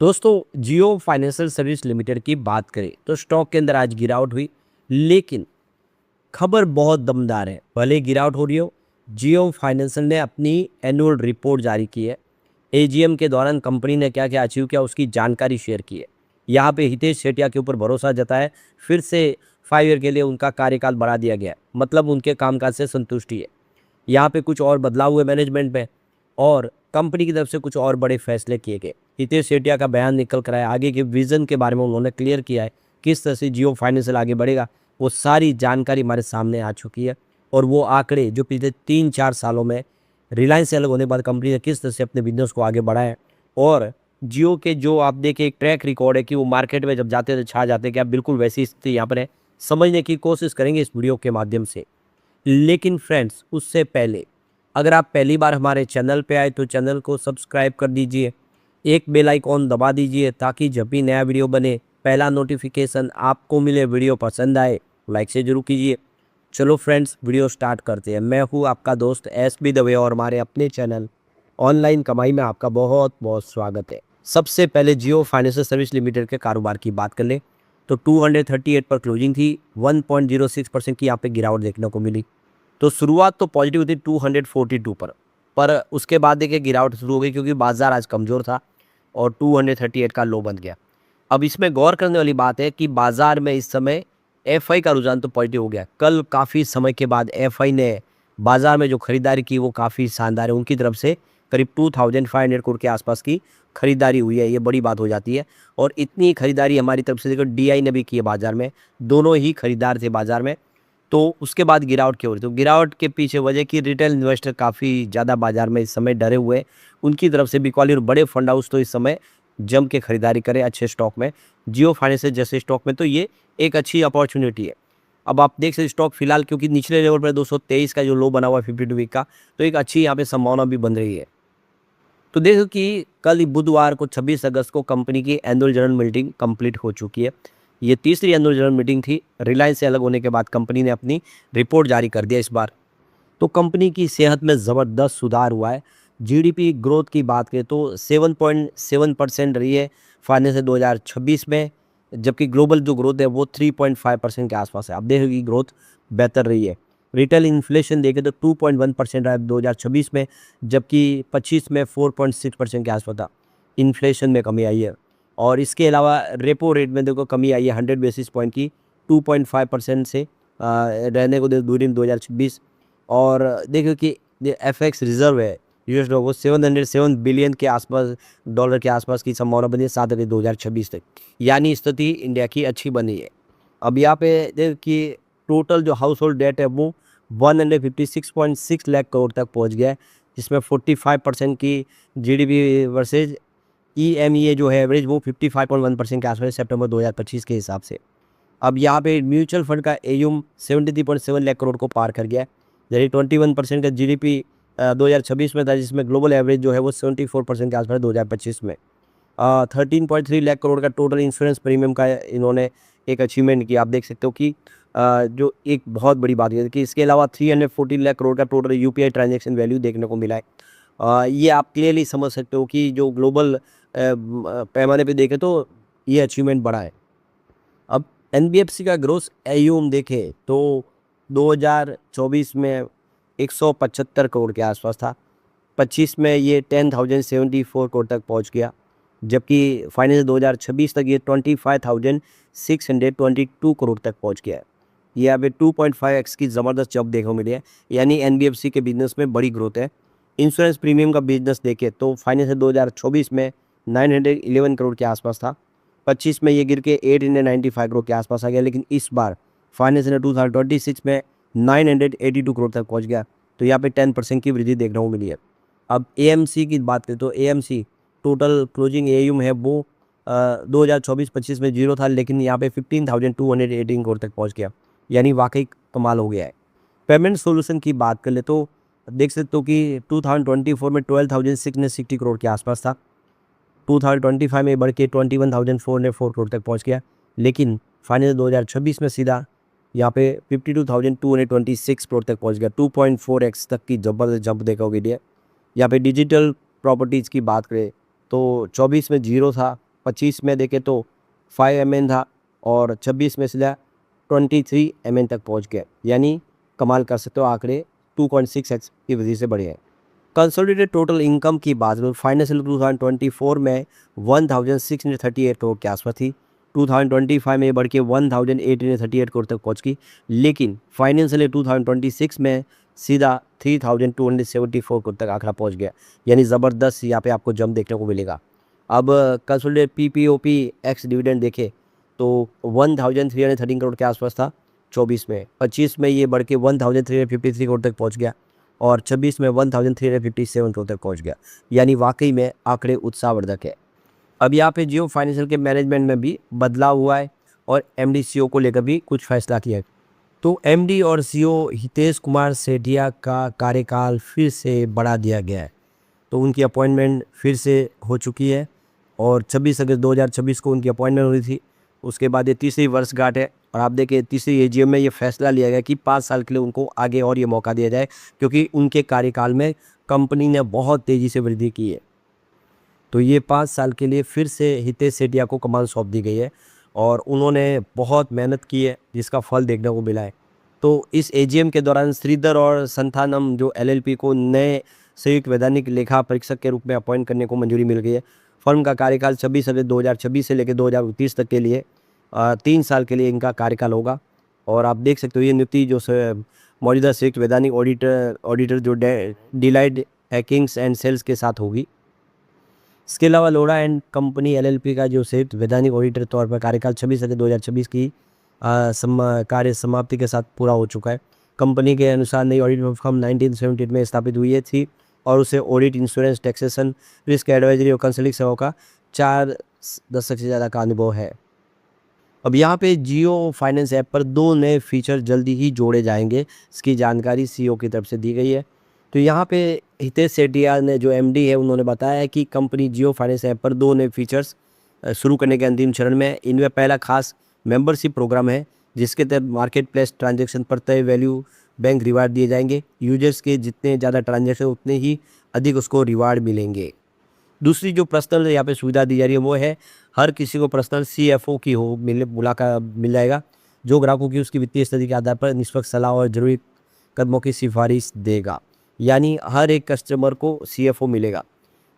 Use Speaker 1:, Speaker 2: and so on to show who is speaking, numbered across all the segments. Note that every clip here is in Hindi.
Speaker 1: दोस्तों, जियो फाइनेंशियल सर्विस लिमिटेड की बात करें तो स्टॉक के अंदर आज गिरावट हुई। लेकिन खबर बहुत दमदार है। भले ही गिरावट हो रही हो, जियो फाइनेंशियल ने अपनी एनुअल रिपोर्ट जारी की है। एजीएम के दौरान कंपनी ने क्या क्या अचीव किया उसकी जानकारी शेयर की है। यहाँ पे हितेश शेटिया के ऊपर भरोसा जताया। फिर से 5 ईयर के लिए उनका कार्यकाल बढ़ा दिया गया है। मतलब उनके कामकाज से संतुष्टि है। यहाँ पे कुछ और बदलाव हुए मैनेजमेंट में और कंपनी की तरफ से कुछ और बड़े फैसले किए गए। हितेश सेठिया का बयान निकल कर आया। आगे के विजन के बारे में उन्होंने क्लियर किया है, किस तरह से जियो फाइनेंशियल आगे बढ़ेगा। वो सारी जानकारी हमारे सामने आ चुकी है। और वो आंकड़े जो पिछले 3-4 सालों में रिलायंस से अलग होने के बाद कंपनी ने किस तरह से अपने बिजनेस को आगे बढ़ाया है। और जियो के जो आप देखें एक ट्रैक रिकॉर्ड है कि वो मार्केट में जब जाते थे छा जाते, क्या बिल्कुल वैसी स्थिति यहाँ पर है। समझने की कोशिश करेंगे इस वीडियो के माध्यम से। लेकिन फ्रेंड्स, उससे पहले अगर आप पहली बार हमारे चैनल पे आए तो चैनल को सब्सक्राइब कर दीजिए, एक बेल आइकॉन दबा दीजिए ताकि जब भी नया वीडियो बने पहला नोटिफिकेशन आपको मिले। वीडियो पसंद आए लाइक से जरूर कीजिए। चलो फ्रेंड्स, वीडियो स्टार्ट करते हैं। मैं हूँ आपका दोस्त एसबी दवे और हमारे अपने चैनल ऑनलाइन कमाई में आपका बहुत बहुत स्वागत है। सबसे पहले जियो फाइनेंशियल सर्विस लिमिटेड के कारोबार की बात कर ले तो 238 पर क्लोजिंग थी। 1.06% की यहाँ पे गिरावट देखने को मिली। तो शुरुआत तो पॉजिटिव थी 242 पर उसके बाद देखिए गिरावट शुरू हो गई क्योंकि बाजार आज कमज़ोर था और 238 का लो बन गया। अब इसमें गौर करने वाली बात है कि बाजार में इस समय एफआई का रुझान तो पॉजिटिव हो गया। कल काफ़ी समय के बाद एफआई ने बाजार में जो खरीदारी की वो काफ़ी शानदार है। उनकी तरफ से करीब 2500 करोड़ के आसपास की खरीदारी हुई है। ये बड़ी बात हो जाती है। और इतनी खरीदारी हमारी तरफ से देखो डीआई ने भी की है बाजार में। दोनों ही खरीदार थे बाजार में। तो उसके बाद गिरावट क्यों हो रही? तो गिरावट के पीछे वजह कि रिटेल इन्वेस्टर काफ़ी ज़्यादा बाजार में इस समय डरे हुए हैं। उनकी तरफ से बिकॉल बड़े फंड हाउस तो इस समय जम के खरीदारी करें अच्छे स्टॉक में। जियो फाइनेंशियल जैसे स्टॉक में तो ये एक अच्छी अपॉर्चुनिटी है। अब आप देख सकते स्टॉक फिलहाल क्योंकि निचले लेवल पर 223 का जो लो बना हुआ है 52 वीक का, तो एक अच्छी यहाँ पे संभावना भी बन रही है। तो देखो कि कल बुधवार को 26 अगस्त को कंपनी की एनुअल जनरल मीटिंग कंप्लीट हो चुकी है। ये तीसरी एनुअल जनरल मीटिंग थी। रिलायंस से अलग होने के बाद कंपनी ने अपनी रिपोर्ट जारी कर दिया इस बार। तो कंपनी की सेहत में ज़बरदस्त सुधार हुआ है। जीडीपी ग्रोथ की बात करें तो 7.7% रही है फाइनेंस 2026 में, जबकि ग्लोबल जो ग्रोथ है वो 3.5% के आसपास है। आप देखो कि ग्रोथ बेहतर रही है। रिटेल इन्फ्लेशन देखें तो 2.1% रहा है 2026 में, जबकि 25 में 4.6% के आसपास था। इन्फ्लेशन में कमी आई है। और इसके अलावा रेपो रेट में देखो कमी आई है 100 बेसिस पॉइंट की, 2.5% से रहने को दूरी में 2026। और देखो कि एफएक्स रिजर्व है यूएस डॉलर वो 707 बिलियन के आसपास डॉलर के आसपास की संभावना बनी है 7 अगस्त 2026 तक। यानी स्थिति इंडिया की अच्छी बनी है। अब यहाँ पे देखो कि टोटल जो हाउस होल्ड डेट है वो 156.6 लाख करोड़ तक पहुँच गया है, जिसमें 45% की जीडीपी वर्सेज ईएमईए जो है एवरेज वो 55.1% के आसपास सितंबर 2025 के हिसाब से। अब यहाँ पे म्यूचुअल फंड का एयूम 73.7 लाख करोड़ को पार कर गया है। यानी 21% का जीडीपी 2026 में था, जिसमें ग्लोबल एवरेज जो है वो 74% के आसपास 2025 में। 13.3 लाख करोड़ का टोटल इंश्योरेंस प्रीमियम का इन्होंने एक अचीवमेंट किया। आप देख सकते हो कि जो एक बहुत बड़ी बात है कि इसके अलावा 314 लाख करोड़ का टोटल यूपीआई ट्रांजैक्शन वैल्यू देखने को मिला है। ये आप क्लियरली समझ सकते हो कि जो ग्लोबल पैमाने पे देखें तो ये अचीवमेंट बड़ा है। अब एनबीएफसी का ग्रोस एयूम देखें तो 2024 में 175 करोड़ के आसपास था। 25 में ये 10,074 करोड़ तक पहुंच गया, जबकि फाइनेंस 2026 तक ये 25,622 करोड़ तक पहुंच गया है। ये अभी 2.5x की ज़बरदस्त जंप देखने को मिली है। यानी एनबीएफसी के बिजनेस में बड़ी ग्रोथ है। इंश्योरेंस प्रीमियम का बिजनेस देखें तो फाइनेंस 2024 में 911 करोड़ के आसपास था। 25 में ये गिर के 895 करोड़ के आसपास आ गया, लेकिन इस बार फाइनेंस ने 2026 में 982 करोड़ तक पहुंच गया। तो यहाँ पे 10% की वृद्धि देखने को मिली है। अब एएमसी की बात करें तो एएमसी टोटल क्लोजिंग एयूम है वो 2024-25 में जीरो था, लेकिन यहाँ पे 15,218 करोड़ तक पहुँच गया। यानी वाकई कमाल हो गया है। पेमेंट सोल्यूशन की बात कर ले तो देख सकते हो कि 2024 में 12,660 करोड़ के आसपास था। 2025 में बढ़ के 21,404 करोड़ तक पहुंच गया, लेकिन फाइनेंस 2026 में सीधा यहाँ पे 52,226 करोड़ तक पहुंच गया। 2.4x तक की जबरदस्त जंप देखोगे लिए। यहाँ पे डिजिटल प्रॉपर्टीज़ की बात करें तो 24 में जीरो था, 25 में देखें तो 5 mn था और 26 में सीधा 23 mn तक पहुंच गया। यानी कमाल कर सकते हो, आंकड़े 2.6x की वजह से बढ़े हैं। कंसोलिडेटेड टोटल इनकम की बात करूँ फाइनेंशियल 2024 में 1638 करोड़ के आसपास थी। 2025 में बढ़ के 1838 करोड़ तक पहुंच गई, लेकिन फाइनेंशियल 2026 में सीधा 3274 करोड़ तक आंकड़ा पहुंच गया। यानी ज़बरदस्त यहाँ पे आपको जंप देखने को मिलेगा। अब कंसोलिडेटेड पीपीओपी एक्स डिविडेंड देखें तो 1313 करोड़ के आसपास था 24 में। 25 में ये बढ़ के 1353 करोड़ तक पहुँच गया और 26 में 1357 करोड़ तक पहुँच गया। यानी वाकई में आंकड़े उत्साहवर्धक है। अब यहाँ पे जियो फाइनेंशियल के मैनेजमेंट में भी बदलाव हुआ है और एमडी सीईओ को लेकर भी कुछ फैसला किया है। तो एमडी और सीईओ हितेश कुमार सेठिया का कार्यकाल फिर से बढ़ा दिया गया है। तो उनकी अपॉइंटमेंट फिर से हो चुकी है और 26 अगस्त 2026 को उनकी अपॉइंटमेंट हुई थी। उसके बाद ये तीसरी वर्षगांठ है और आप देखिए तीसरी एजीएम में ये फैसला लिया गया कि 5 साल के लिए उनको आगे और ये मौका दिया जाए, क्योंकि उनके कार्यकाल में कंपनी ने बहुत तेज़ी से वृद्धि की है। तो ये 5 साल के लिए फिर से हितेश सेठिया को कमान सौंप दी गई है और उन्होंने बहुत मेहनत की है, जिसका फल देखने को मिला है। तो इस एजीएम के दौरान श्रीधर और संथानम जो एलएलपी को नए संयुक्त वैधानिक लेखा परीक्षक के रूप में अपॉइंट करने को मंजूरी मिल गई है। फर्म का कार्यकाल 26 अगस्त 2026 से लेकर 2029 तक के लिए 3 साल के लिए इनका कार्यकाल होगा। और आप देख सकते हो ये नियुक्ति जो मौजूदा संयुक्त वैधानिक ऑडिटर जो डिलाइट हैकिंग्स एंड सेल्स के साथ होगी। इसके अलावा लोढ़ा एंड कंपनी एलएलपी का जो संयुक्त वैधानिक ऑडिटर तौर पर कार्यकाल 26 अगस्त 2026 की कार्य समाप्ति के साथ पूरा हो चुका है। कंपनी के अनुसार नई ऑडिट फर्म 1978 में स्थापित हुई थी और उसे audit, insurance, taxation, risk advisory और कंसल्टिंग सेवाओं का 4 दशक से ज़्यादा का अनुभव है। अब यहाँ पे जियो फाइनेंस ऐप पर 2 नए फीचर जल्दी ही जोड़े जाएंगे, इसकी जानकारी सीईओ की तरफ से दी गई है। तो यहाँ पे हितेश सेठिया ने जो एमडी है उन्होंने बताया है कि कंपनी जियो फाइनेंस ऐप पर 2 नए फीचर्स शुरू करने के अंतिम चरण में। इनमें पहला खास मेंबरशिप प्रोग्राम है, जिसके तहत मार्केट प्लेस ट्रांजेक्शन पर तय वैल्यू बैंक रिवार्ड दिए जाएंगे। यूजर्स के जितने ज़्यादा ट्रांजेक्शन उतने ही अधिक उसको रिवार्ड मिलेंगे। दूसरी जो पर्सनल यहाँ पे सुविधा दी जा रही है वो है हर किसी को पर्सनल सीएफओ की मुलाकात मिल जाएगा, जो ग्राहकों की उसकी वित्तीय स्थिति के आधार पर निष्पक्ष सलाह और जरूरी कदमों की सिफारिश देगा। यानी हर एक कस्टमर को सीएफओ मिलेगा।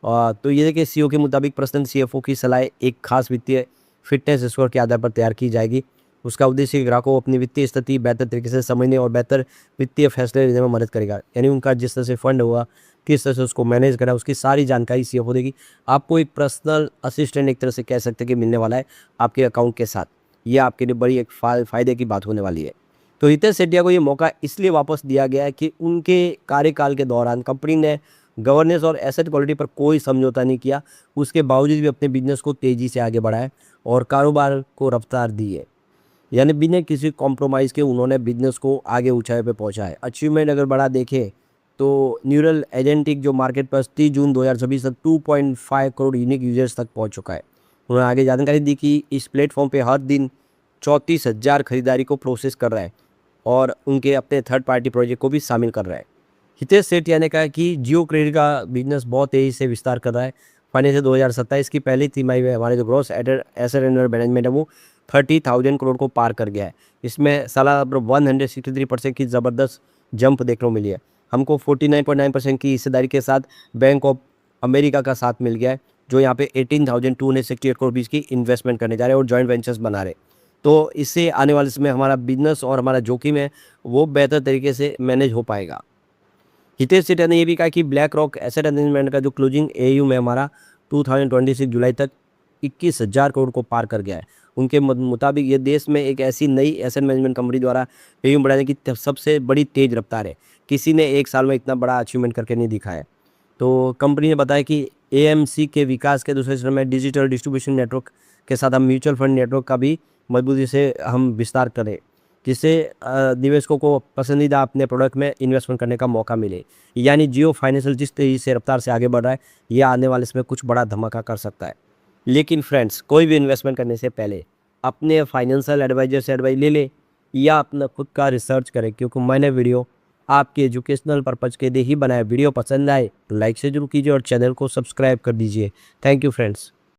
Speaker 1: तो ये देखिए सीईओ के मुताबिक पर्सनल सीएफओ की सलाह एक खास वित्तीय फिटनेस स्कोर के आधार पर तैयार की जाएगी। उसका उद्देश्य ग्राहकों को अपनी वित्तीय स्थिति बेहतर तरीके से समझने और बेहतर वित्तीय फैसले लेने में मदद करेगा। यानी उनका जिस तरह से फंड हुआ, किस तरह से उसको मैनेज करना, उसकी सारी जानकारी सीएफओ देगी। आपको एक पर्सनल असिस्टेंट एक तरह से कह सकते हैं कि मिलने वाला है आपके अकाउंट के साथ। ये आपके लिए बड़ी एक फ़ायदे की बात होने वाली है। तो हितेश सेठिया को ये मौका इसलिए वापस दिया गया है कि उनके कार्यकाल के दौरान कंपनी ने गवर्नेंस और एसेट क्वालिटी पर कोई समझौता नहीं किया, उसके बावजूद भी अपने बिजनेस को तेज़ी से आगे बढ़ाया और कारोबार को रफ्तार दी है। यानी बिना किसी कॉम्प्रोमाइज़ के उन्होंने बिजनेस को आगे ऊंचाई पे पहुंचा है। अचीवमेंट अगर बड़ा देखें तो न्यूरल एजेंटिक जो मार्केट पर 30 जून 2026 तक 2.5 करोड़ यूनिक यूजर्स तक पहुंच चुका है। उन्होंने आगे जानकारी दी कि इस प्लेटफॉर्म पे हर दिन 34,000 खरीदारी को प्रोसेस कर रहा है और उनके अपने थर्ड पार्टी प्रोजेक्ट को भी शामिल कर रहा है। हितेश सेठिया ने कहा कि जियो क्रेडिट का बिजनेस बहुत तेज़ी से विस्तार कर रहा है। फाइनेंशियल 2027 की पहली तिमाही में हमारे जो ग्रॉस एसेट अंडर मैनेजमेंट है वो 30,000 करोड़ को पार कर गया है। इसमें सालाना 163% की ज़बरदस्त जंप देखने को मिली है। हमको 49.9% की हिस्सेदारी के साथ बैंक ऑफ अमेरिका का साथ मिल गया है, जो यहाँ पे 18,268 करोड़ बीच की इन्वेस्टमेंट करने जा रहे हैं और जॉइंट वेंचर्स बना रहे। तो इससे आने वाले समय हमारा बिजनेस और हमारा जोखिम है वो बेहतर तरीके से मैनेज हो पाएगा। हितेश सेठिया ने यह भी कहा कि ब्लैक रॉक एसेट मैनेजमेंट का जो क्लोजिंग एयू में हमारा 2026 जुलाई तक 21,000 करोड़ को पार कर गया है। उनके मुताबिक ये देश में एक ऐसी नई एसेट मैनेजमेंट कंपनी द्वारा एयू बढ़ाने की सबसे बड़ी तेज़ रफ्तार है। किसी ने एक साल में इतना बड़ा अचीवमेंट करके नहीं दिखाया। तो कंपनी ने बताया कि एएमसी के विकास के दूसरे चरण में डिजिटल डिस्ट्रीब्यूशन नेटवर्क के साथ हम म्यूचुअल फंड नेटवर्क का भी मजबूती से हम विस्तार करें, जिससे निवेशकों को पसंदीदा अपने प्रोडक्ट में इन्वेस्टमेंट करने का मौका मिले। यानी जियो फाइनेंशियल जिस तेज़ी से रफ्तार से आगे बढ़ रहा है, ये आने वाले इसमें कुछ बड़ा धमाका कर सकता है। लेकिन फ्रेंड्स, कोई भी इन्वेस्टमेंट करने से पहले अपने फाइनेंशियल एडवाइजर से एडवाइस ले ले या अपना खुद का रिसर्च करें, क्योंकि मैंने वीडियो आपके एजुकेशनल पर्पज़ के लिए ही बनाया। वीडियो पसंद आए तो लाइक से जरूर कीजिए और चैनल को सब्सक्राइब कर दीजिए। Thank you friends.